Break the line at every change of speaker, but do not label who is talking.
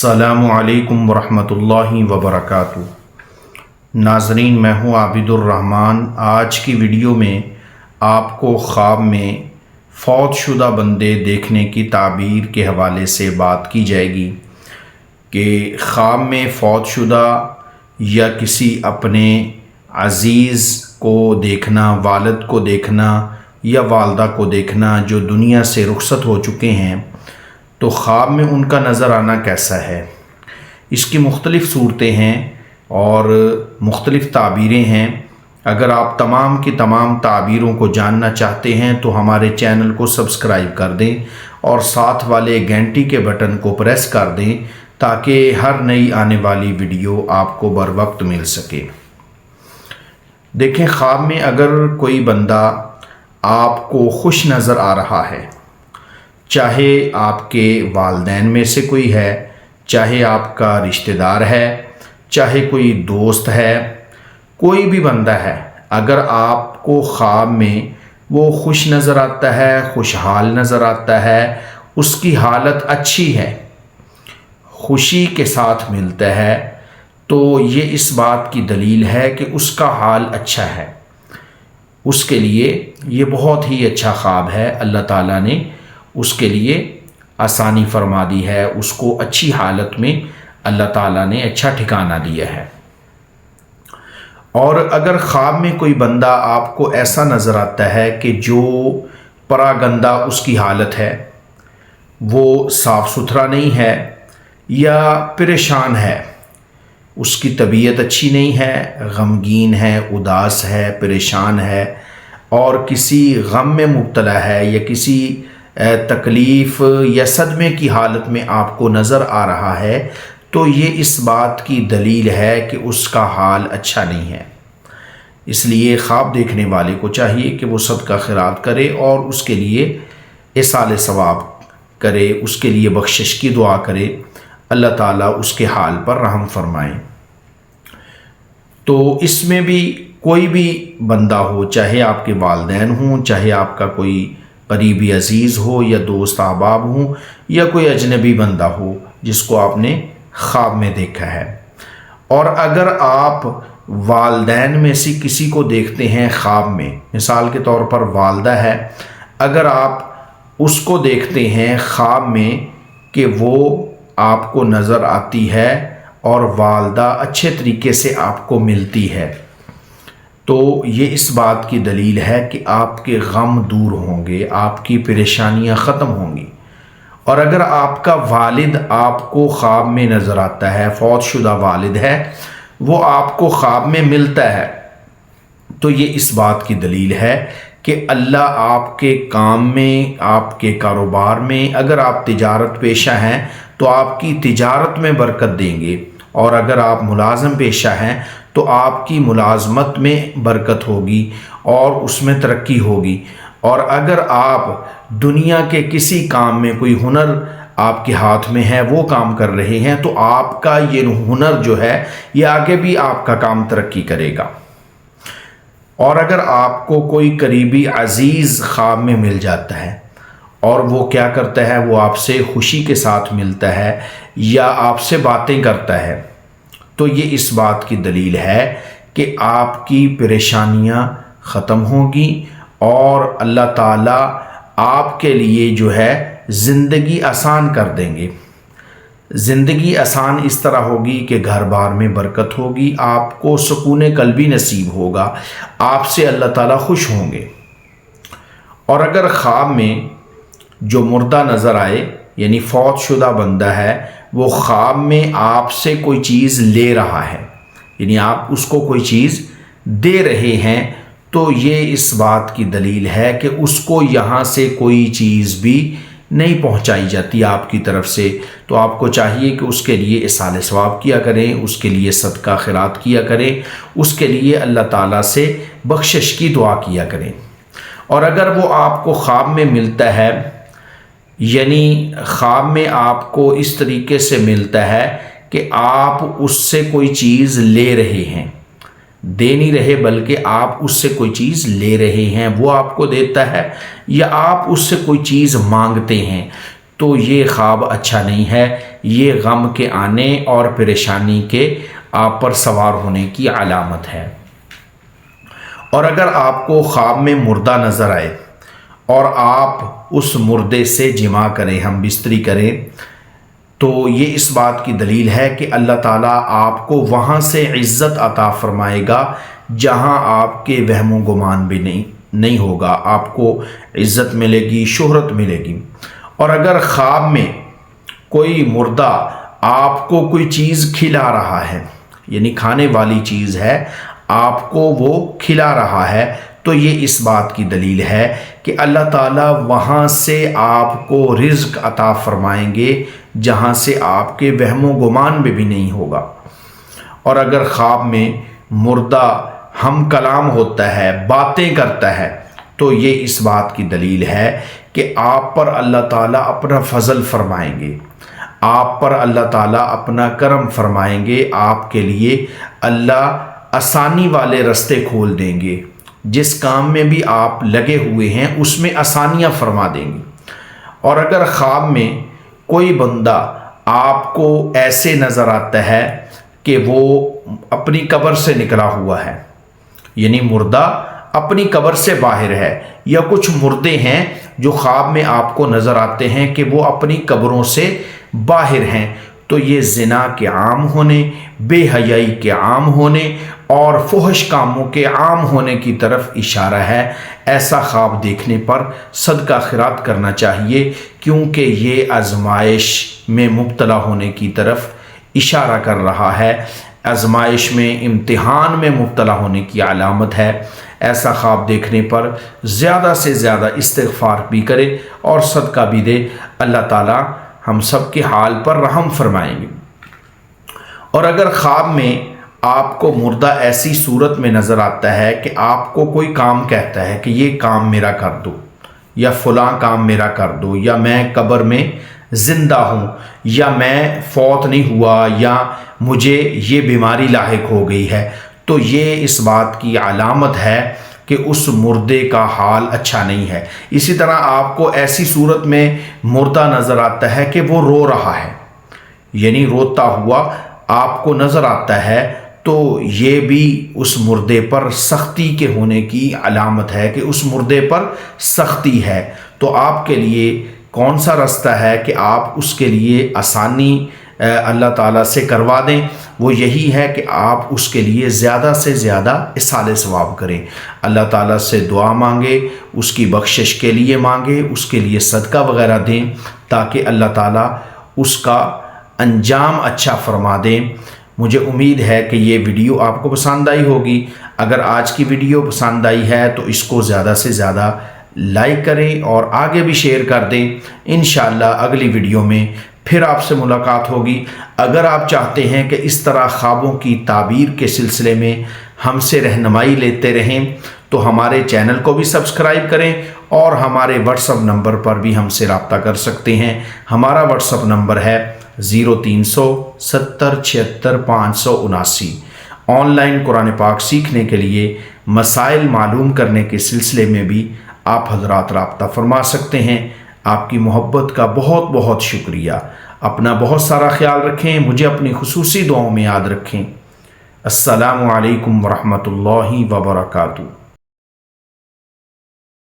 अस्सलामु अलैकुम वरहमतुल्लाहि वबरकातुहू। नाज़रीन, मैं हूँ आबिदुर्रहमान। आज की वीडियो में आपको ख्वाब में फ़ौत शुदा बंदे देखने की ताबीर के हवाले से बात की जाएगी कि ख्वाब में फ़ौत शुदा या किसी अपने अज़ीज़ को देखना, वालिद को देखना या वालदा को देखना जो दुनिया से रुखसत हो चुके हैं, तो ख्वाब में उनका नज़र आना कैसा है। इसकी मुख्तलिफ़ सूरतें हैं और मुख्तलिफ़ ताबीरें हैं। अगर आप तमाम की तमाम ताबीरों को जानना चाहते हैं तो हमारे चैनल को सब्सक्राइब कर दें और साथ वाले घंटी के बटन को प्रेस कर दें ताकि हर नई आने वाली वीडियो आपको बर वक्त मिल सके। देखें, ख्वाब में अगर कोई बंदा आपको खुश नज़र आ रहा है, चाहे आपके वालिदैन में से कोई है, चाहे आपका रिश्तेदार है, चाहे कोई दोस्त है, कोई भी बंदा है, अगर आपको ख्वाब में वो खुश नज़र आता है, खुशहाल नज़र आता है, उसकी हालत अच्छी है, खुशी के साथ मिलता है, तो ये इस बात की दलील है कि उसका हाल अच्छा है। उसके लिए ये बहुत ही अच्छा ख्वाब है। अल्लाह ताला ने उसके लिए आसानी फरमा दी है, उसको अच्छी हालत में अल्लाह ताला ने अच्छा ठिकाना दिया है। और अगर ख्वाब में कोई बंदा आपको ऐसा नज़र आता है कि जो परागंदा उसकी हालत है, वो साफ़ सुथरा नहीं है या परेशान है, उसकी तबीयत अच्छी नहीं है, गमगीन है, उदास है, परेशान है और किसी गम में मुब्तला है या किसी तकलीफ़ या सदमे की हालत में आपको नज़र आ रहा है, तो ये इस बात की दलील है कि उसका हाल अच्छा नहीं है। इसलिए ख्वाब देखने वाले को चाहिए कि वो सदका खैरात करे और उसके लिए इसाले सवाब करे, उसके लिए बख्शिश की दुआ करे, अल्लाह ताला उसके हाल पर रहम फरमाए। तो इसमें भी कोई भी बंदा हो, चाहे आपके वालिदैन हों, चाहे आपका कोई करीबी अज़ीज़ हो या दोस्त अहबाब हो या कोई अजनबी बंदा हो जिसको आपने ख्वाब में देखा है। और अगर आप वालिदैन में से किसी को देखते हैं ख्वाब में, मिसाल के तौर पर वालदा है, अगर आप उसको देखते हैं ख्वाब में कि वो आपको नज़र आती है और वालदा अच्छे तरीके से आपको मिलती है, तो ये इस बात की दलील है कि आपके गम दूर होंगे, आपकी परेशानियां ख़त्म होंगी। और अगर आपका वालिद आपको ख्वाब में नज़र आता है, फ़ौत शुदा वालिद है, वो आपको ख्वाब में मिलता है, तो ये इस बात की दलील है कि अल्लाह आपके काम में, आपके कारोबार में, अगर आप तिजारत पेशा हैं तो आपकी तिजारत में बरकत देंगे, और अगर आप मुलाज़म पेशा हैं तो आपकी मुलाजमत में बरकत होगी और उसमें तरक्की होगी। और अगर आप दुनिया के किसी काम में, कोई हुनर आपके हाथ में है, वो काम कर रहे हैं, तो आपका ये हुनर जो है ये आगे भी आपका काम तरक्की करेगा। और अगर आपको कोई करीबी अज़ीज़ ख्वाब में मिल जाता है और वो क्या करता है, वो आपसे खुशी के साथ मिलता है या आपसे बातें करता है, तो ये इस बात की दलील है कि आपकी परेशानियां ख़त्म होंगी और अल्लाह ताला आपके लिए जो है ज़िंदगी आसान कर देंगे। ज़िंदगी आसान इस तरह होगी कि घर बार में बरकत होगी, आपको सुकून क़ल्बी नसीब होगा, आपसे अल्लाह ताला खुश होंगे। और अगर ख्वाब में जो मुर्दा नज़र आए, यानी फ़ौत शुदा बंदा है, वो ख्वाब में आपसे कोई चीज़ ले रहा है, यानी आप उसको कोई चीज़ दे रहे हैं, तो ये इस बात की दलील है कि उसको यहाँ से कोई चीज़ भी नहीं पहुँचाई जाती आपकी तरफ से। तो आपको चाहिए कि उसके लिए इसाले सवाब किया करें, उसके लिए सदका खैरात किया करें, उसके लिए अल्लाह ताला से बख्शिश की दुआ किया करें। और अगर वो आपको ख्वाब में मिलता है, यानी ख्वाब में आपको इस तरीके से मिलता है कि आप उससे कोई चीज़ ले रहे हैं, दे नहीं रहे बल्कि आप उससे कोई चीज़ ले रहे हैं, वो आपको देता है, या आप उससे कोई चीज़ मांगते हैं, तो ये ख्वाब अच्छा नहीं है। یہ غم کے آنے اور پریشانی کے آپ پر سوار ہونے کی علامت ہے۔ اور اگر آپ کو خواب میں مردہ نظر آئے اور آپ اس مردے سے جماع کریں، ہم بستری کریں، تو یہ اس بات کی دلیل ہے کہ اللہ تعالیٰ آپ کو وہاں سے عزت عطا فرمائے گا جہاں آپ کے وہم و گمان بھی نہیں ہوگا، آپ کو عزت ملے گی، شہرت ملے گی۔ اور اگر خواب میں کوئی مردہ آپ کو کوئی چیز کھلا رہا ہے، یعنی کھانے والی چیز ہے، آپ کو وہ کھلا رہا ہے، تو یہ اس بات کی دلیل ہے کہ اللہ تعالیٰ وہاں سے آپ کو رزق عطا فرمائیں گے جہاں سے آپ کے وہم و گمان میں بھی نہیں ہوگا۔ اور اگر خواب میں مردہ ہم کلام ہوتا ہے، باتیں کرتا ہے، تو یہ اس بات کی دلیل ہے کہ آپ پر اللہ تعالیٰ اپنا فضل فرمائیں گے، آپ پر اللہ تعالیٰ اپنا کرم فرمائیں گے، آپ کے لیے اللہ آسانی والے راستے کھول دیں گے، جس کام میں بھی آپ لگے ہوئے ہیں اس میں آسانیاں فرما دیں گے۔ اور اگر خواب میں کوئی بندہ آپ کو ایسے نظر آتا ہے کہ وہ اپنی قبر سے نکلا ہوا ہے، یعنی مردہ اپنی قبر سے باہر ہے، یا کچھ مردے ہیں جو خواب میں آپ کو نظر آتے ہیں کہ وہ اپنی قبروں سے باہر ہیں، تو یہ زنا کے عام ہونے، بے حیائی کے عام ہونے اور فحش کاموں کے عام ہونے کی طرف اشارہ ہے۔ ایسا خواب دیکھنے پر صدقہ خیرات کرنا چاہیے، کیونکہ یہ آزمائش میں مبتلا ہونے کی طرف اشارہ کر رہا ہے، آزمائش میں، امتحان میں مبتلا ہونے کی علامت ہے۔ ایسا خواب دیکھنے پر زیادہ سے زیادہ استغفار بھی کرے اور صدقہ بھی دے، اللہ تعالیٰ ہم سب کے حال پر رحم فرمائیں گے۔ اور اگر خواب میں آپ کو مردہ ایسی صورت میں نظر آتا ہے کہ آپ کو کوئی کام کہتا ہے کہ یہ کام میرا کر دو، یا فلاں کام میرا کر دو، یا میں قبر میں زندہ ہوں، یا میں فوت نہیں ہوا، یا مجھے یہ بیماری لاحق ہو گئی ہے، تو یہ اس بات کی علامت ہے کہ اس مردے کا حال اچھا نہیں ہے۔ اسی طرح آپ کو ایسی صورت میں مردہ نظر آتا ہے کہ وہ رو رہا ہے، یعنی روتا ہوا آپ کو نظر آتا ہے، تو یہ بھی اس مردے پر سختی کے ہونے کی علامت ہے کہ اس مردے پر سختی ہے۔ تو آپ کے لیے کون سا راستہ ہے کہ آپ اس کے لیے آسانی اللہ تعالیٰ سے کروا دیں؟ وہ یہی ہے کہ آپ اس کے لیے زیادہ سے زیادہ اصالِ ثواب کریں، اللہ تعالیٰ سے دعا مانگے، اس کی بخشش کے لیے مانگے، اس کے لیے صدقہ وغیرہ دیں، تاکہ اللہ تعالیٰ اس کا انجام اچھا فرما دیں۔ مجھے امید ہے کہ یہ ویڈیو آپ کو پسند آئی ہوگی۔ اگر آج کی ویڈیو پسند آئی ہے تو اس کو زیادہ سے زیادہ لائک کریں اور آگے بھی شیئر کر دیں۔ انشاءاللہ اگلی ویڈیو میں پھر آپ سے ملاقات ہوگی۔ اگر آپ چاہتے ہیں کہ اس طرح خوابوں کی تعبیر کے سلسلے میں ہم سے رہنمائی لیتے رہیں تو ہمارے چینل کو بھی سبسکرائب کریں، اور ہمارے واٹس ایپ نمبر پر بھی ہم سے رابطہ کر سکتے ہیں۔ ہمارا واٹس ایپ نمبر ہے 0300 70 76 579۔ آن لائن قرآن پاک سیکھنے کے لیے مسائل معلوم کرنے کے سلسلے میں بھی آپ حضرات رابطہ فرما سکتے ہیں۔ آپ کی محبت کا بہت بہت شکریہ۔ اپنا بہت سارا خیال رکھیں، مجھے اپنی خصوصی دعاؤں میں یاد رکھیں۔ السلام علیکم ورحمۃ اللہ وبرکاتہ۔